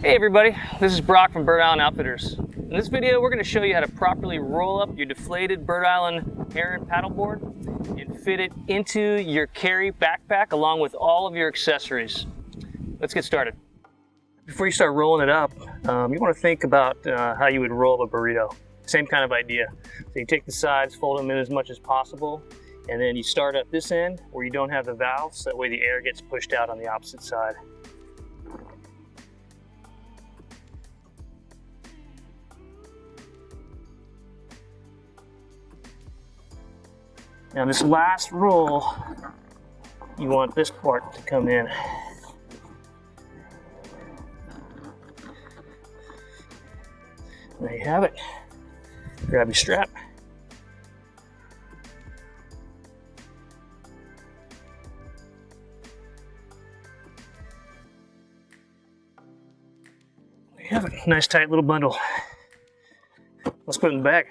Hey everybody, this is Brock from Bird Island Outfitters. In this video, we're going to show you how to properly roll up your deflated Bird Island Heron paddleboard and fit it into your carry backpack along with all of your accessories. Let's get started. Before you start rolling it up, you want to think about how you would roll up a burrito. Same kind of idea. So you take the sides, fold them in as much as possible, and then you start at this end where you don't have the valves, so that way the air gets pushed out on the opposite side. Now this last roll, you want this part to come in. There you have it. Grab your strap. There you have it. Nice tight little bundle. Let's put it in the bag.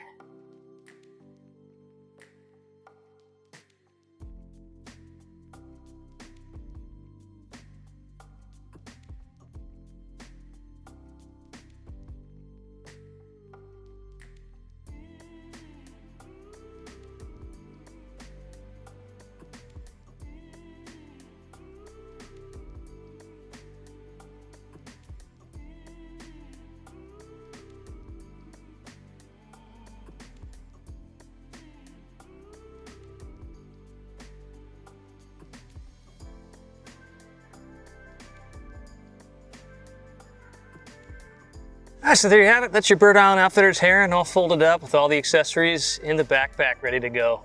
So there you have it. That's your Bird Island Outfitters Heron all folded up with all the accessories in the backpack ready to go.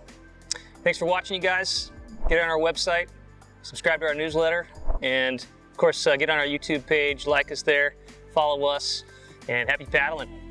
Thanks for watching, you guys. Get on our website, subscribe to our newsletter, and of course get on our YouTube page, like us there, follow us, and happy paddling.